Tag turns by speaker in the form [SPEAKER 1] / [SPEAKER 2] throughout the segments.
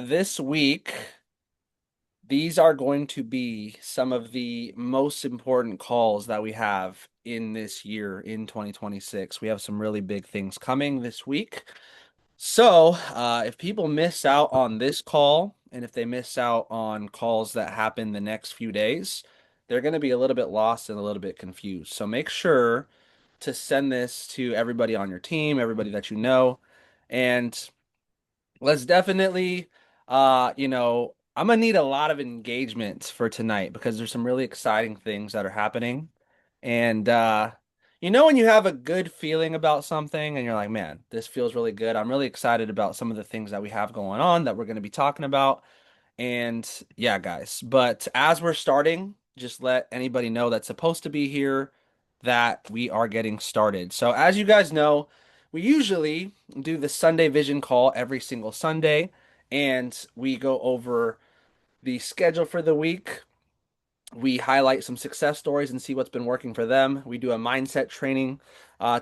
[SPEAKER 1] This week, these are going to be some of the most important calls that we have in this year in 2026. We have some really big things coming this week. If people miss out on this call and if they miss out on calls that happen the next few days, they're going to be a little bit lost and a little bit confused. So make sure to send this to everybody on your team, everybody that you know, and let's definitely, I'm gonna need a lot of engagement for tonight because there's some really exciting things that are happening. And when you have a good feeling about something and you're like, man, this feels really good. I'm really excited about some of the things that we have going on that we're going to be talking about. And yeah, guys, but as we're starting, just let anybody know that's supposed to be here that we are getting started. So, as you guys know, we usually do the Sunday Vision call every single Sunday, and we go over the schedule for the week. We highlight some success stories and see what's been working for them. We do a mindset training.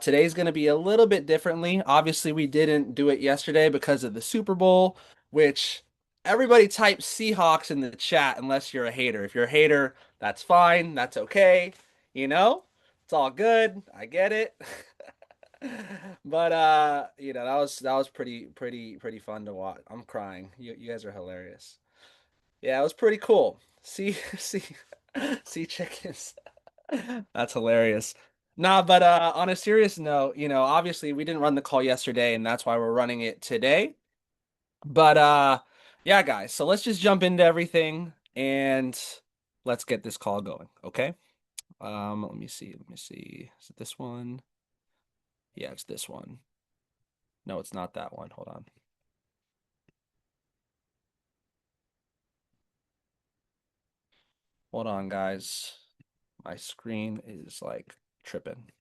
[SPEAKER 1] Today's going to be a little bit differently. Obviously, we didn't do it yesterday because of the Super Bowl, which everybody types Seahawks in the chat unless you're a hater. If you're a hater, that's fine. That's okay. It's all good. I get it. But that was pretty fun to watch. I'm crying. You guys are hilarious. Yeah, it was pretty cool. See chickens. That's hilarious. Nah, but on a serious note, obviously we didn't run the call yesterday, and that's why we're running it today. But yeah, guys, so let's just jump into everything and let's get this call going, okay? Let me see. Let me see. Is it this one? Yeah, it's this one. No, it's not that one. Hold on. Hold on, guys. My screen is like tripping.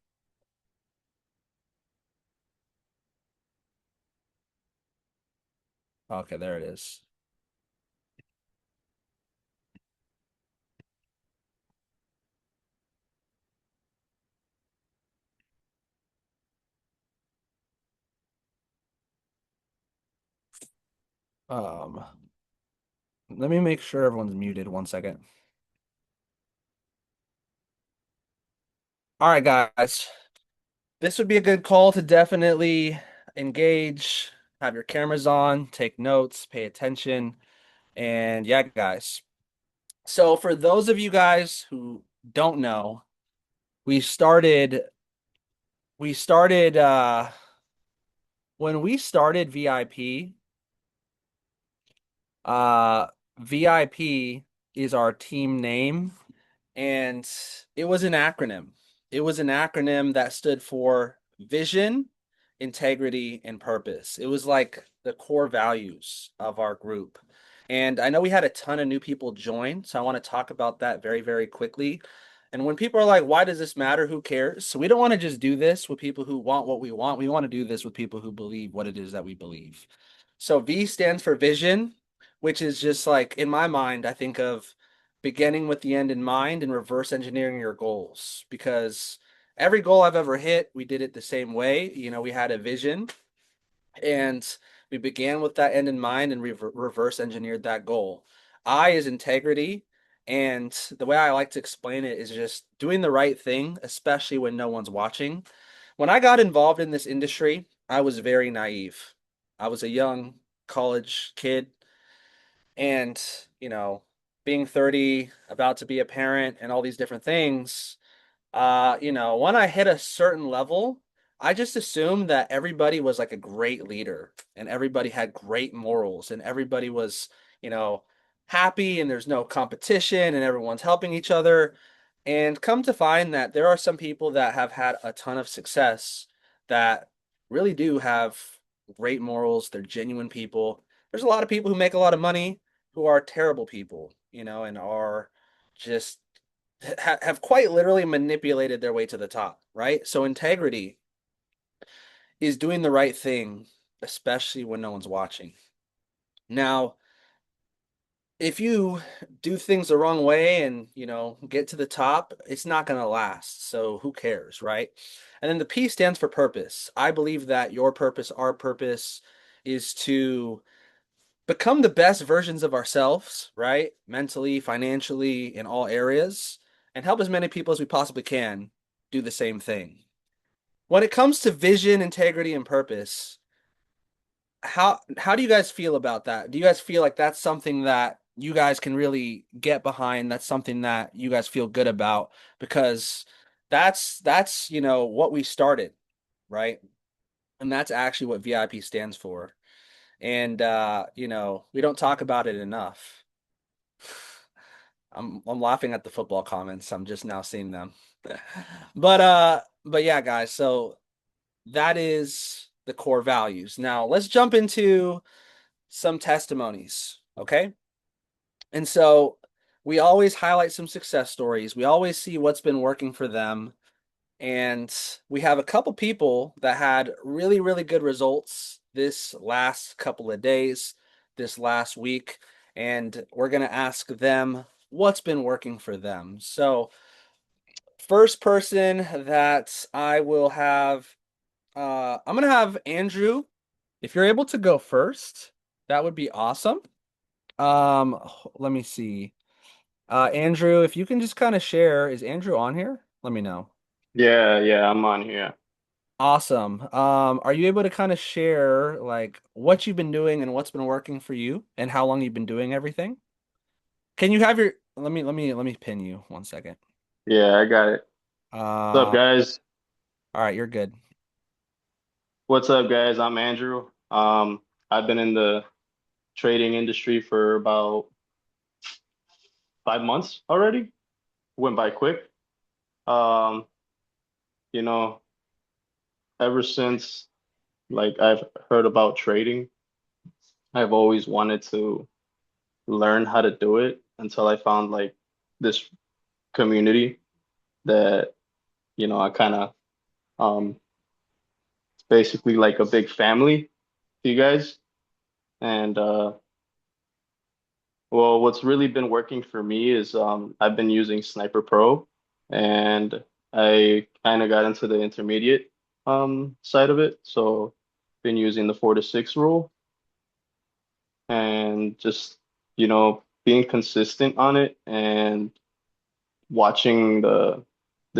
[SPEAKER 1] Okay, there it is. Um, Let me make sure everyone's muted. One second. All right, guys. This would be a good call to definitely engage, have your cameras on, take notes, pay attention. And yeah, guys. So for those of you guys who don't know, we started we started when we started VIP, uh VIP is our team name. And it was an acronym. It was an acronym that stood for vision, integrity, and purpose. It was like the core values of our group. And I know we had a ton of new people join, so I want to talk about that very, very quickly. And when people are like, why does this matter? Who cares? So we don't want to just do this with people who want what we want. We want to do this with people who believe what it is that we believe. So V stands for vision, which is just like in my mind, I think of beginning with the end in mind and reverse engineering your goals because every goal I've ever hit, we did it the same way. We had a vision and we began with that end in mind and reverse engineered that goal. I is integrity. And the way I like to explain it is just doing the right thing, especially when no one's watching. When I got involved in this industry, I was very naive. I was a young college kid and, you know, being 30, about to be a parent, and all these different things, when I hit a certain level, I just assumed that everybody was like a great leader and everybody had great morals and everybody was, you know, happy and there's no competition and everyone's helping each other. And come to find that there are some people that have had a ton of success that really do have great morals. They're genuine people. There's a lot of people who make a lot of money who are terrible people, and are just have quite literally manipulated their way to the top, right? So integrity is doing the right thing, especially when no one's watching. Now, if you do things the wrong way and, get to the top, it's not going to last. So who cares, right? And then the P stands for purpose. I believe that your purpose, our purpose, is to become the best versions of ourselves, right? Mentally, financially, in all areas, and help as many people as we possibly can do the same thing. When it comes to vision, integrity, and purpose, how do you guys feel about that? Do you guys feel like that's something that you guys can really get behind? That's something that you guys feel good about because that's what we started, right? And that's actually what VIP stands for. And we don't talk about it enough. I'm laughing at the football comments. I'm just now seeing them. But yeah, guys, so that is the core values. Now, let's jump into some testimonies, okay? And so we always highlight some success stories. We always see what's been working for them. And we have a couple people that had really, really good results this last couple of days, this last week. And we're going to ask them what's been working for them. So, first person that I will have, I'm going to have Andrew. If you're able to go first, that would be awesome. Um, Let me see. Andrew, if you can just kind of share, is Andrew on here? Let me know.
[SPEAKER 2] Yeah, yeah, I'm on here.
[SPEAKER 1] Awesome. Are you able to kind of share like what you've been doing and what's been working for you and how long you've been doing everything? Can you have your let me pin you 1 second.
[SPEAKER 2] Yeah, I got it. What's up,
[SPEAKER 1] Uh,
[SPEAKER 2] guys?
[SPEAKER 1] all right, you're good.
[SPEAKER 2] What's up, guys? I'm Andrew. I've been in the trading industry for about 5 months already. Went by quick. Um, you know, ever since like I've heard about trading, I've always wanted to learn how to do it until I found like this community that, I kind of it's basically like a big family to you guys. And well, what's really been working for me is I've been using Sniper Pro, and I kind of got into the intermediate side of it. So been using the 4 to 6 rule and just, being consistent on it and watching the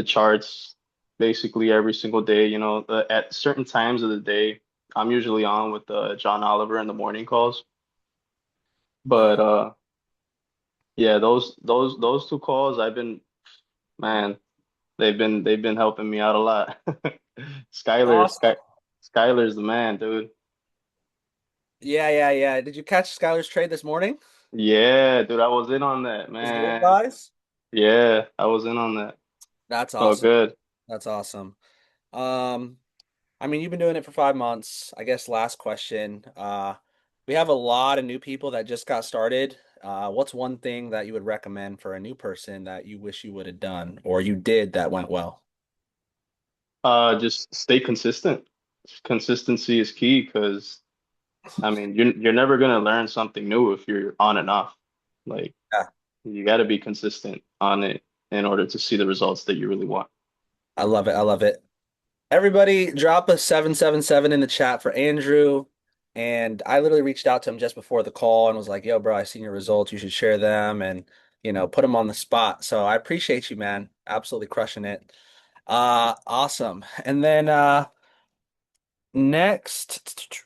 [SPEAKER 2] charts basically every single day, at certain times of the day. I'm usually on with John Oliver in the morning calls. But yeah, those two calls man, they've been helping me out a lot. Skylar,
[SPEAKER 1] Awesome.
[SPEAKER 2] Skylar's the man, dude.
[SPEAKER 1] Yeah, yeah, yeah. Did you catch Skylar's trade this morning?
[SPEAKER 2] Yeah, dude, I was in on that,
[SPEAKER 1] His gold
[SPEAKER 2] man.
[SPEAKER 1] buys?
[SPEAKER 2] Yeah, I was in on that.
[SPEAKER 1] That's
[SPEAKER 2] Oh,
[SPEAKER 1] awesome.
[SPEAKER 2] good.
[SPEAKER 1] That's awesome. Um, I mean, you've been doing it for 5 months. I guess last question. We have a lot of new people that just got started. What's one thing that you would recommend for a new person that you wish you would have done or you did that went well?
[SPEAKER 2] Just stay consistent. Consistency is key because I mean, you're never gonna learn something new if you're on and off. Like
[SPEAKER 1] Yeah,
[SPEAKER 2] you got to be consistent on it in order to see the results that you really want.
[SPEAKER 1] I love it. I love it. Everybody drop a 777 in the chat for Andrew. And I literally reached out to him just before the call and was like, yo, bro, I seen your results. You should share them and, put him on the spot. So I appreciate you, man. Absolutely crushing it. Awesome. And then next,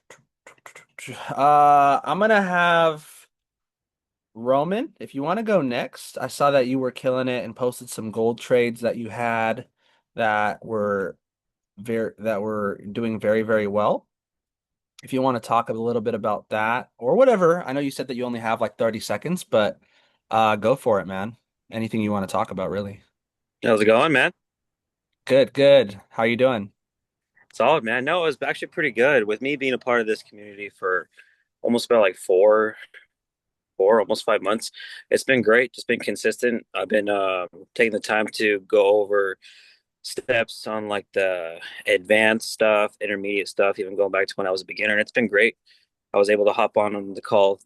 [SPEAKER 1] I'm gonna have Roman. If you want to go next, I saw that you were killing it and posted some gold trades that you had that were doing very, very well. If you want to talk a little bit about that or whatever, I know you said that you only have like 30 seconds, but go for it, man. Anything you want to talk about, really.
[SPEAKER 3] How's it going, man?
[SPEAKER 1] Good, good. How you doing?
[SPEAKER 3] Solid, man. No, it was actually pretty good. With me being a part of this community for almost about like almost 5 months, it's been great. Just been consistent. I've been taking the time to go over steps on like the advanced stuff, intermediate stuff, even going back to when I was a beginner, and it's been great. I was able to hop on the call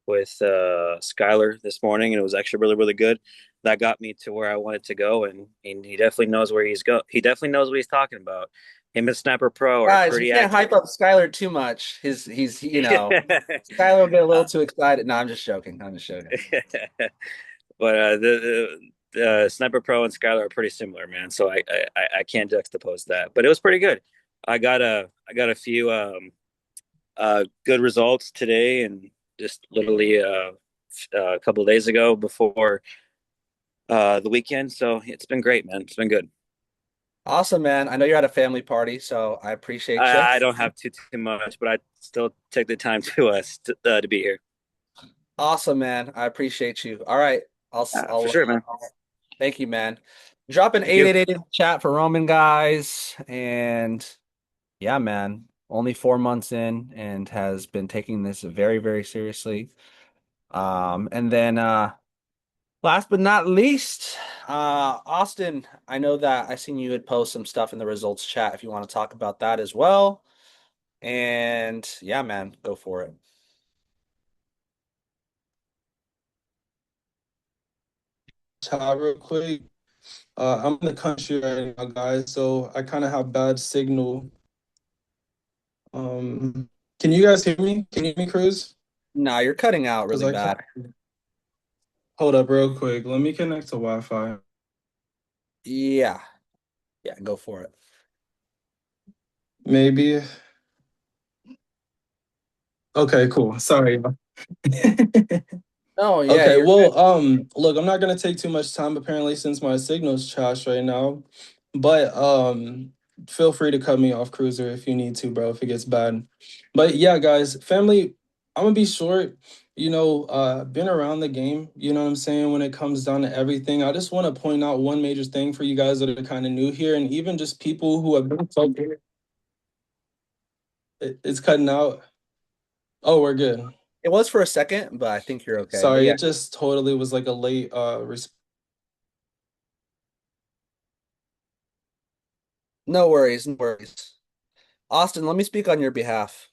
[SPEAKER 3] with Skylar this morning, and it was actually really, really good. That got me to where I wanted to go, and he definitely knows where he's go. He definitely knows what he's talking about. him and Sniper Pro are
[SPEAKER 1] Guys, we
[SPEAKER 3] pretty
[SPEAKER 1] can't hype
[SPEAKER 3] active.
[SPEAKER 1] up Skylar too much. He's Skylar will get a little too excited. No, I'm just joking. I'm just joking.
[SPEAKER 3] But the Sniper Pro and Skylar are pretty similar, man. So I can't juxtapose that. But it was pretty good. I got a few good results today, and just literally a couple of days ago before the weekend. So it's been great, man. It's been good.
[SPEAKER 1] Awesome, man. I know you're at a family party, so I appreciate you.
[SPEAKER 3] I don't have too much, but I still take the time to be here.
[SPEAKER 1] Awesome, man. I appreciate you. All right.
[SPEAKER 3] For sure, man.
[SPEAKER 1] Thank you, man. Drop an
[SPEAKER 3] Thank you.
[SPEAKER 1] 888 in the chat for Roman, guys. And yeah, man, only 4 months in and has been taking this very, very seriously. And then last but not least, Austin, I know that I seen you had post some stuff in the results chat if you want to talk about that as well. And yeah, man, go for it.
[SPEAKER 4] Chat real quick. I'm in the country right now, guys, so I kind of have bad signal. Can you guys hear me? Can you hear me, Cruz?
[SPEAKER 1] Nah, you're cutting out
[SPEAKER 4] Because
[SPEAKER 1] really
[SPEAKER 4] I
[SPEAKER 1] bad.
[SPEAKER 4] can't. Hold up real quick. Let me connect to Wi-Fi.
[SPEAKER 1] Yeah. Yeah, go for it.
[SPEAKER 4] Maybe. Okay, cool. Sorry.
[SPEAKER 1] Oh, yeah,
[SPEAKER 4] Okay,
[SPEAKER 1] you're good.
[SPEAKER 4] well, look, I'm not gonna take too much time apparently since my signal's trash right now. But feel free to cut me off, Cruiser, if you need to, bro, if it gets bad. But yeah, guys, family, I'm gonna be short. Been around the game, you know what I'm saying, when it comes down to everything. I just want to point out one major thing for you guys that are kind of new here, and even just people who have been it's cutting out. Oh, we're good.
[SPEAKER 1] It was for a second, but I think you're okay. But
[SPEAKER 4] Sorry,
[SPEAKER 1] yeah,
[SPEAKER 4] it just totally was like a late
[SPEAKER 1] no worries, no worries. Austin, let me speak on your behalf.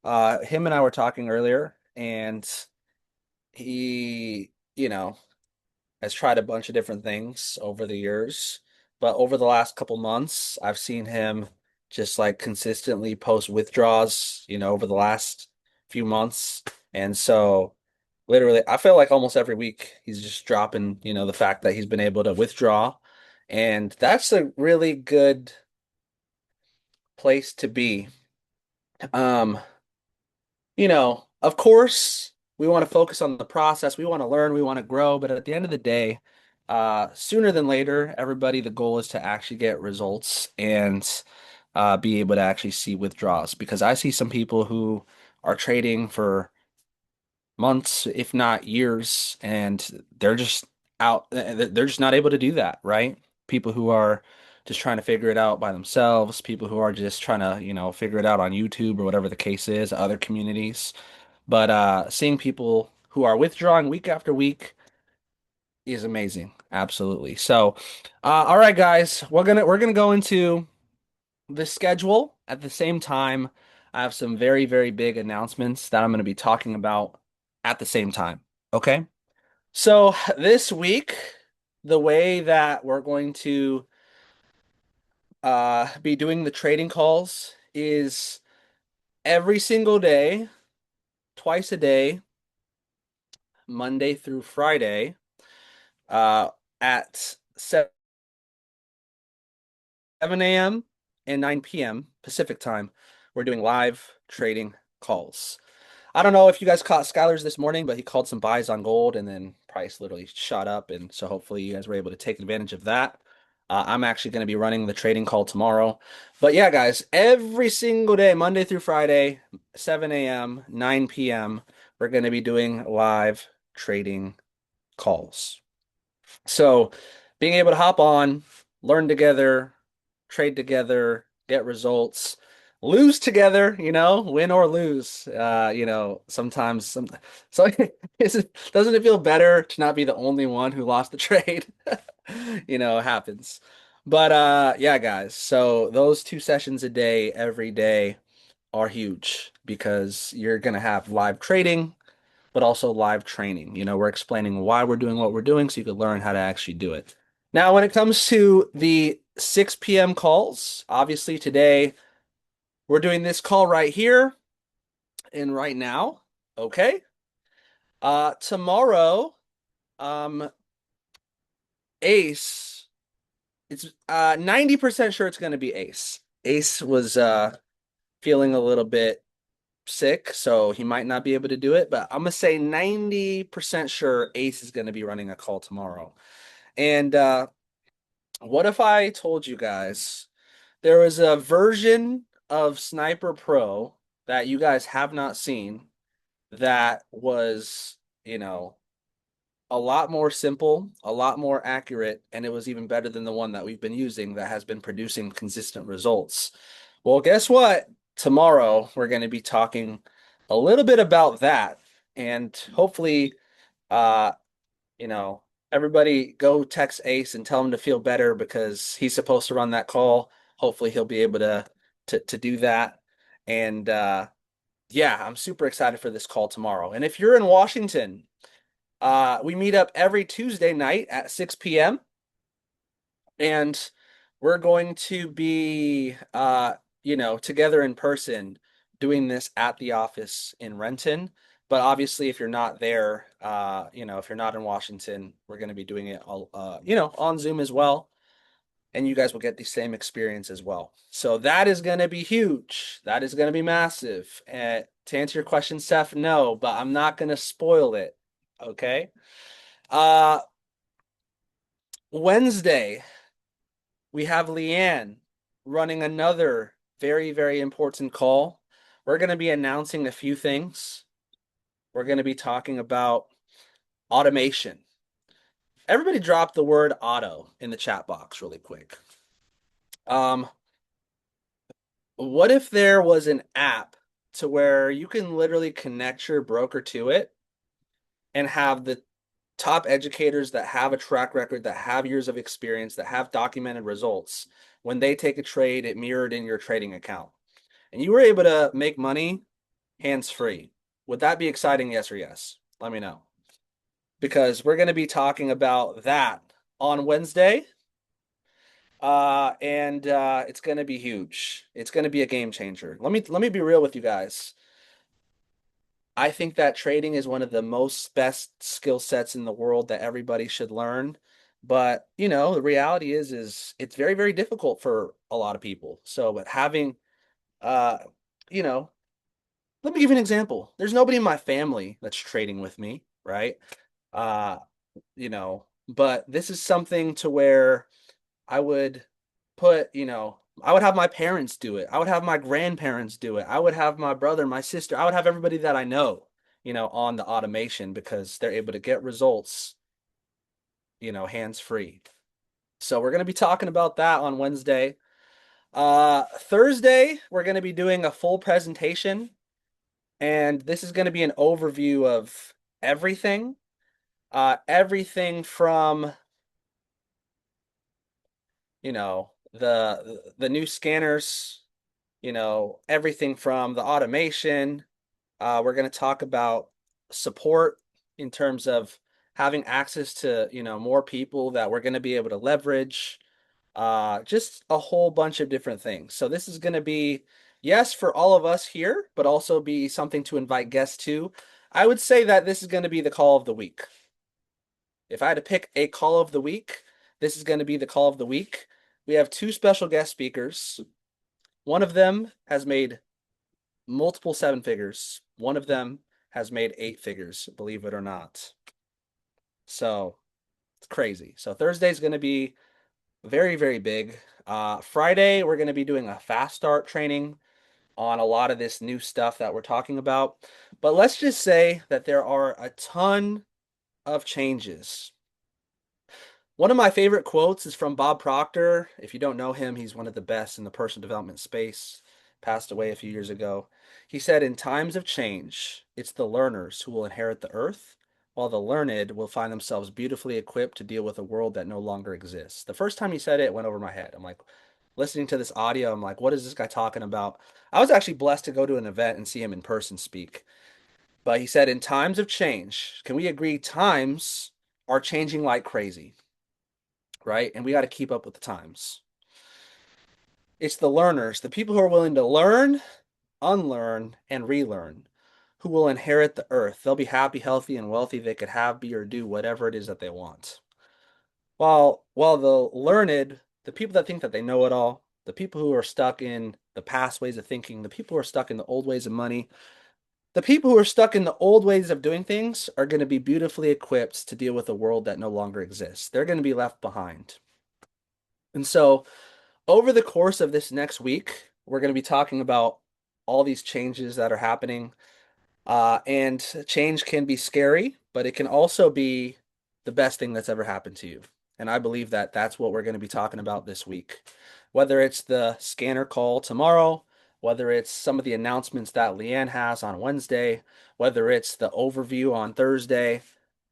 [SPEAKER 1] Him and I were talking earlier, and he, has tried a bunch of different things over the years. But over the last couple months, I've seen him just like consistently post withdraws, over the last few months. And so literally, I feel like almost every week he's just dropping, the fact that he's been able to withdraw. And that's a really good place to be. Um, of course, we want to focus on the process. We want to learn, we want to grow, but at the end of the day, sooner than later, everybody, the goal is to actually get results and be able to actually see withdrawals. Because I see some people who are trading for months, if not years, and they're just out, they're just not able to do that, right? People who are just trying to figure it out by themselves, people who are just trying to, figure it out on YouTube or whatever the case is, other communities. But seeing people who are withdrawing week after week is amazing. Absolutely. So, all right, guys, we're gonna go into the schedule at the same time. I have some very, very big announcements that I'm going to be talking about at the same time. Okay. So this week, the way that we're going to be doing the trading calls is every single day, twice a day, Monday through Friday, uh, at 7 a.m. and 9 p.m. Pacific time. We're doing live trading calls. I don't know if you guys caught Skylar's this morning, but he called some buys on gold and then price literally shot up. And so hopefully you guys were able to take advantage of that. I'm actually going to be running the trading call tomorrow. But yeah, guys, every single day, Monday through Friday, 7 a.m., 9 p.m., we're going to be doing live trading calls. So being able to hop on, learn together, trade together, get results, lose together, win or lose. Sometimes so doesn't it feel better to not be the only one who lost the trade? It happens. But yeah, guys. So those 2 sessions a day, every day are huge because you're gonna have live trading, but also live training. We're explaining why we're doing what we're doing so you could learn how to actually do it. Now, when it comes to the 6 p.m. calls. Obviously, today we're doing this call right here and right now. Okay. Tomorrow, um, Ace, it's 90% sure it's going to be Ace. Ace was feeling a little bit sick, so he might not be able to do it, but I'm gonna say 90% sure Ace is going to be running a call tomorrow. And what if I told you guys there was a version of Sniper Pro that you guys have not seen that was, a lot more simple, a lot more accurate, and it was even better than the one that we've been using that has been producing consistent results. Well, guess what? Tomorrow we're going to be talking a little bit about that, and hopefully, uh, you know, everybody go text Ace and tell him to feel better because he's supposed to run that call. Hopefully, he'll be able to do that. And yeah, I'm super excited for this call tomorrow. And if you're in Washington, we meet up every Tuesday night at 6 p.m. and we're going to be together in person doing this at the office in Renton. But obviously, if you're not there, if you're not in Washington, we're going to be doing it all, on Zoom as well. And you guys will get the same experience as well. So that is going to be huge. That is going to be massive. And to answer your question, Seth, no, but I'm not going to spoil it. Okay. Uh, Wednesday, we have Leanne running another very, very important call. We're going to be announcing a few things. We're going to be talking about automation. Everybody drop the word auto in the chat box really quick. What if there was an app to where you can literally connect your broker to it and have the top educators that have a track record, that have years of experience, that have documented results, when they take a trade, it mirrored in your trading account. And you were able to make money hands-free. Would that be exciting, yes or yes? Let me know. Because we're going to be talking about that on Wednesday. And it's going to be huge. It's going to be a game changer. Let me be real with you guys. I think that trading is one of the most best skill sets in the world that everybody should learn. But, the reality is it's very, very difficult for a lot of people. So, but having, uh, you know, let me give you an example. There's nobody in my family that's trading with me, right? Uh, but this is something to where I would I would have my parents do it. I would have my grandparents do it. I would have my brother, my sister. I would have everybody that I know, on the automation because they're able to get results, hands free. So we're going to be talking about that on Wednesday. Thursday, we're going to be doing a full presentation, and this is going to be an overview of everything. Everything from the new scanners, everything from the automation. We're going to talk about support in terms of having access to, more people that we're going to be able to leverage. Just a whole bunch of different things. So this is going to be, yes, for all of us here, but also be something to invite guests to. I would say that this is going to be the call of the week. If I had to pick a call of the week, this is going to be the call of the week. We have two special guest speakers. One of them has made multiple seven figures. One of them has made eight figures, believe it or not. So it's crazy. So Thursday is going to be very, very big. Friday, we're going to be doing a fast start training on a lot of this new stuff that we're talking about. But let's just say that there are a ton of changes. One of my favorite quotes is from Bob Proctor. If you don't know him, he's one of the best in the personal development space. Passed away a few years ago. He said, "In times of change, it's the learners who will inherit the earth, while the learned will find themselves beautifully equipped to deal with a world that no longer exists." The first time he said it, it went over my head. I'm like, listening to this audio, I'm like, what is this guy talking about? I was actually blessed to go to an event and see him in person speak. But he said, in times of change, can we agree times are changing like crazy? Right? And we got to keep up with the times. It's the learners, the people who are willing to learn, unlearn, and relearn, who will inherit the earth. They'll be happy, healthy, and wealthy. They could have, be, or do whatever it is that they want. While the learned, the people that think that they know it all, the people who are stuck in the past ways of thinking, the people who are stuck in the old ways of money, the people who are stuck in the old ways of doing things are going to be beautifully equipped to deal with a world that no longer exists. They're going to be left behind. And so, over the course of this next week, we're going to be talking about all these changes that are happening. And change can be scary, but it can also be the best thing that's ever happened to you. And I believe that that's what we're going to be talking about this week. Whether it's the scanner call tomorrow, whether it's some of the announcements that Leanne has on Wednesday, whether it's the overview on Thursday,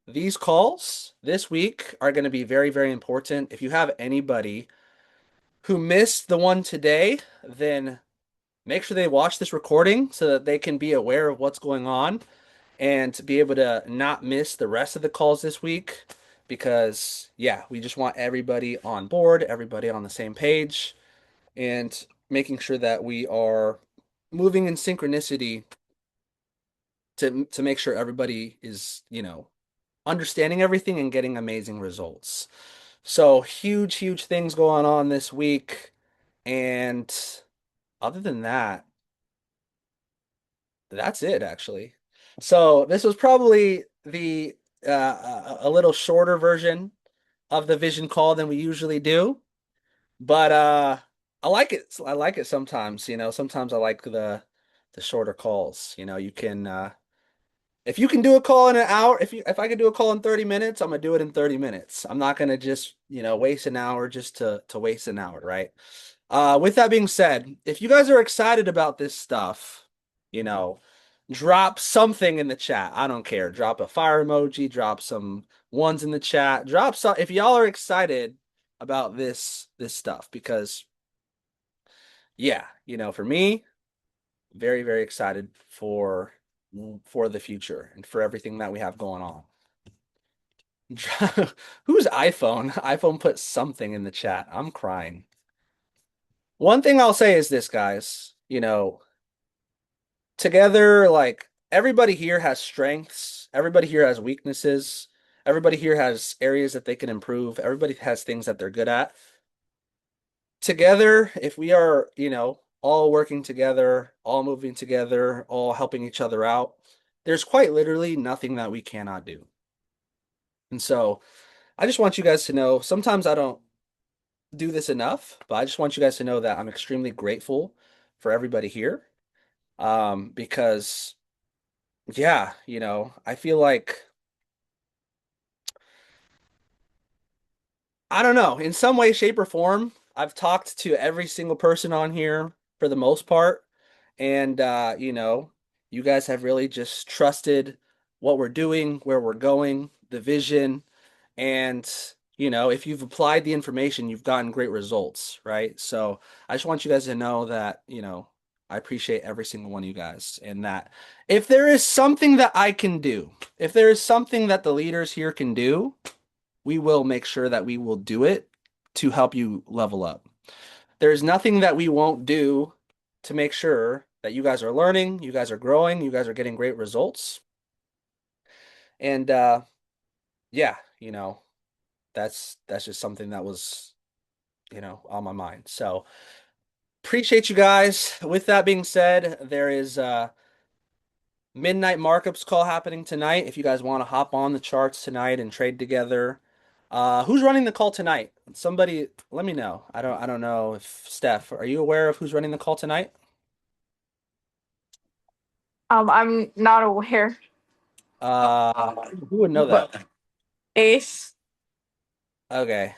[SPEAKER 1] these calls this week are going to be very, very important. If you have anybody who missed the one today, then make sure they watch this recording so that they can be aware of what's going on and to be able to not miss the rest of the calls this week because, yeah, we just want everybody on board, everybody on the same page, and making sure that we are moving in synchronicity to make sure everybody is, understanding everything and getting amazing results. So, huge, huge things going on this week. And other than that, that's it actually. So this was probably the a little shorter version of the vision call than we usually do, but I like it. I like it sometimes, sometimes I like the shorter calls. You can if you can do a call in an hour, if I can do a call in 30 minutes, I'm gonna do it in 30 minutes. I'm not gonna just, waste an hour just to waste an hour, right? With that being said, if you guys are excited about this stuff, you know, drop something in the chat. I don't care. Drop a fire emoji, drop some ones in the chat. Drop some if y'all are excited about this stuff because yeah, for me, very, very excited for the future and for everything that we have going on. Who's iPhone? iPhone put something in the chat. I'm crying. One thing I'll say is this, guys, together, like everybody here has strengths, everybody here has weaknesses, everybody here has areas that they can improve, everybody has things that they're good at. Together, if we are, all working together, all moving together, all helping each other out, there's quite literally nothing that we cannot do. And so I just want you guys to know sometimes I don't do this enough, but I just want you guys to know that I'm extremely grateful for everybody here. Because yeah, I feel like I don't know, in some way, shape, or form, I've talked to every single person on here for the most part. And you guys have really just trusted what we're doing, where we're going, the vision. And, if you've applied the information, you've gotten great results, right? So I just want you guys to know that, I appreciate every single one of you guys. And that if there is something that I can do, if there is something that the leaders here can do, we will make sure that we will do it to help you level up. There's nothing that we won't do to make sure that you guys are learning, you guys are growing, you guys are getting great results. And yeah, that's just something that was, on my mind. So appreciate you guys. With that being said, there is midnight markups call happening tonight. If you guys want to hop on the charts tonight and trade together. Who's running the call tonight? Somebody let me know. I don't know if Steph, are you aware of who's running the call tonight?
[SPEAKER 5] I'm not aware,
[SPEAKER 1] Who would know that?
[SPEAKER 5] but Ace.
[SPEAKER 1] Okay,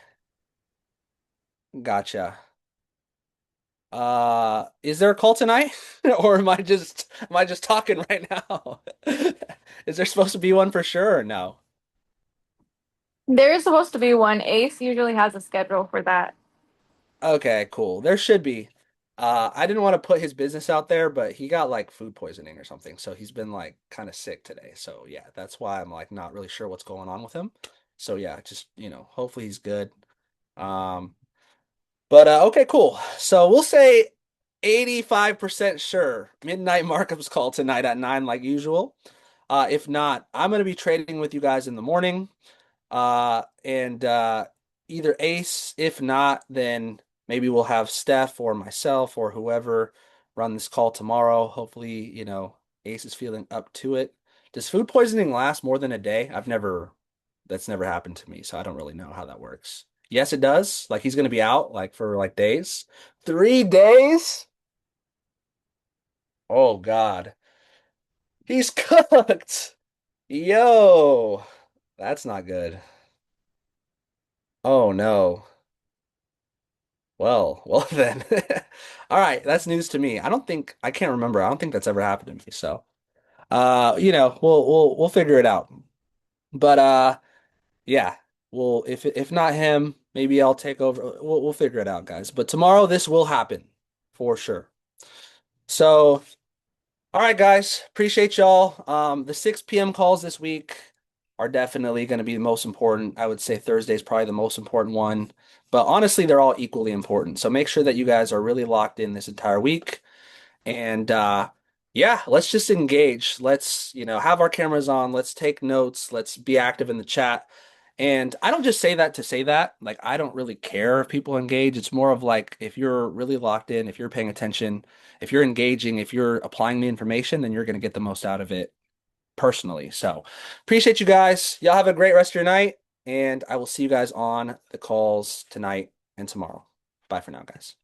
[SPEAKER 1] gotcha. Is there a call tonight? Or am I just talking right now? Is there supposed to be one for sure or no?
[SPEAKER 5] There is supposed to be one. Ace usually has a schedule for that.
[SPEAKER 1] Okay, cool. There should be. I didn't want to put his business out there, but he got like food poisoning or something. So he's been like kind of sick today. So yeah, that's why I'm like not really sure what's going on with him. So yeah, just, hopefully he's good. Um, But okay, cool. So we'll say 85% sure. Midnight markups call tonight at 9 like usual. If not, I'm going to be trading with you guys in the morning. And either Ace, if not, then maybe we'll have Steph or myself or whoever run this call tomorrow. Hopefully, Ace is feeling up to it. Does food poisoning last more than a day? That's never happened to me, so I don't really know how that works. Yes, it does. Like he's gonna be out like for like days. 3 days? Oh God. He's cooked. Yo, that's not good. Oh no. Well then. All right, that's news to me. I can't remember. I don't think that's ever happened to me. So, we'll figure it out. But yeah. Well, if not him, maybe I'll take over. We'll figure it out, guys. But tomorrow this will happen for sure. So, all right, guys, appreciate y'all. The 6 p.m. calls this week are definitely going to be the most important. I would say Thursday is probably the most important one, but honestly, they're all equally important. So make sure that you guys are really locked in this entire week. And yeah, let's just engage. Let's, have our cameras on. Let's take notes. Let's be active in the chat. And I don't just say that to say that. Like, I don't really care if people engage. It's more of like, if you're really locked in, if you're paying attention, if you're engaging, if you're applying the information, then you're going to get the most out of it personally. So appreciate you guys. Y'all have a great rest of your night. And I will see you guys on the calls tonight and tomorrow. Bye for now, guys.